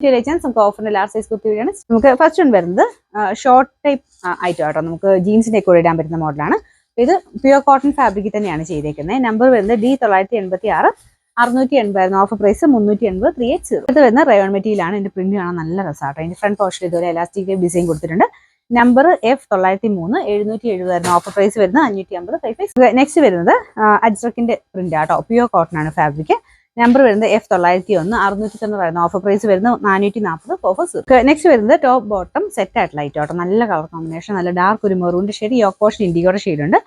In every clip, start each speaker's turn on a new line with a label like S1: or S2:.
S1: Chance നമുക്ക് ഓഫറിന്റെ large size kurti വരികയാണ്. നമുക്ക് ഫസ്റ്റ് വൺ വരുന്നത് ഷോർട്ട് ടൈപ്പ് ഐറ്റം ആട്ടോ. നമുക്ക് ജീൻസിന്റെ ഒക്കെ ഇടാൻ പറ്റുന്ന മോഡലാണ്. ഇത് പ്യുവർ കോട്ടൺ ഫാബ്രിക്കിൽ തന്നെയാണ് ചെയ്തേക്കുന്നത്. നമ്പർ വരുന്നത് D986 680 ഓഫർ പ്രൈസ് 380 380. ഇത് വരുന്ന റയോൺ മെറ്റീരിയൽ ആണ്. ഇതിന്റെ പ്രിന്റ് കാണാൻ നല്ല രസമാട്ടോ. ഇതിന്റെ ഫ്രണ്ട് പോർഷൻ ഇതുപോലെ എലാസ്റ്റിക് ഡിസൈൻ കൊടുത്തിട്ടുണ്ട്. നമ്പർ F903 770 ഓഫർ പ്രൈസ് വരുന്നത് 550. നെക്സ്റ്റ് വരുന്നത് അജ്രക്കിന്റെ പ്രിന്റ് ആട്ടോ. പ്യുവർ കോട്ടൺ ആണ് ഫാബ്രിക്. നമ്പർ വരുന്നത് F901 690 ഓഫർ പ്രൈസ് വരുന്നത് 440 ഓഫേഴ്സ്. നെക്സ്റ്റ് വരുന്നത് ടോപ്പ് ബോട്ടം സെറ്റ് ആയിട്ടുള്ള ഐറ്റം ആട്ടോ. നല്ല കളർ കോമ്പിനേഷൻ, നല്ല ഡാർക്ക് ഒരു മെറൂണിന്റെ ഷെയ്ഡ്, യോക്ക് പോർഷൻ ഇൻഡിഗോയുടെ ഷെയ്ഡ് ഉണ്ട്.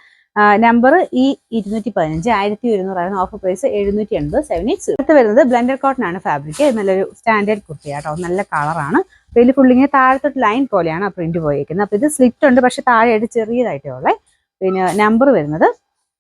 S1: Number E215 1100 offer price 780 780. അടുത്ത് വരുന്നത് ബ്ലെൻഡഡ് കോട്ടൺ ആണ് ഫാബ്രിക്. നല്ലൊരു സ്റ്റാൻഡേർഡ് കുർത്തി ആട്ടോ. നല്ല കളറാണ്. ഇതിൽ ഫുള്ളിങ്ങനെ താഴത്തോട്ട് ലൈൻ പോലെയാണ് ആ പ്രിന്റ് പോയിരിക്കുന്നത്. അപ്പൊ ഇത് സ്ലിറ്റ് ഉണ്ട്, പക്ഷെ താഴെയായിട്ട് ചെറിയതായിട്ടേ ഉള്ളേ. പിന്നെ നമ്പർ വരുന്നത്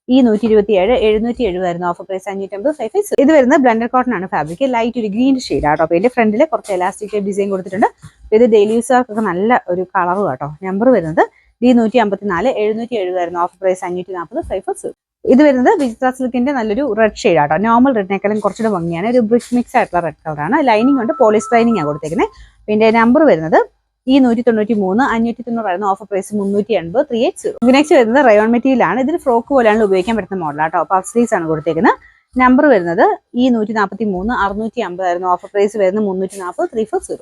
S1: E127 770 ഓഫർ പ്രൈസ് 550. ഇത് വരുന്നത് ബ്ലെൻഡഡ് കോട്ടൺ ആണ് ഫാബ്രിക്. ലൈറ്റ് ഒരു ഗ്രീൻ ഷെയ്ഡ് ആട്ടോ. അപ്പൊ ഇതിന്റെ ഫ്രണ്ടിൽ കുറച്ച് എലാസ്റ്റിക് ഡിസൈൻ കൊടുത്തിട്ടുണ്ട്. ഇത് ഡെയിലി യൂസർക്കൊക്കെ നല്ല ഒരു കളറും ആട്ടോ. നമ്പർ വരുന്നത് D154 770 ഓഫർ പ്രൈസ് 540. ഇത് വരുന്നത് വിചിത്ര സിൽക്കിന്റെ നല്ലൊരു റെഡ് ഷെയ്ഡ് ആട്ടോ. നോർമൽ റെഡിനേക്കാളും കുറച്ചുകൂടെ ഭംഗിയാണ്. ഒരു ബ്രിക്ക് മിക്സ് ആയിട്ടുള്ള റെഡ് കളറാണ്. ലൈനിങ് ഉണ്ട്, പോളിസ്റ്റർ ലൈനിങ് ആണ് കൊടുത്തേക്കുന്നത്. പിന്നെ നമ്പർ വരുന്നത് E193 590 ഓഫർ പ്രൈസ് 380 380. നെക്സ്റ്റ് വരുന്നത് റയോൺ മെറ്റീരിയൽ ആണ്. ഇതിന് ഫ്രോക്ക് പോലെയാണ് ഉപയോഗിക്കാൻ പറ്റുന്ന മോഡലാട്ടോ. പഫ് സ്ലീവ്സ് ആണ് കൊടുത്തേക്കുന്നത്. നമ്പർ വരുന്നത് E143 650 ഓഫർ പ്രൈസ് വരുന്നത് 340 340.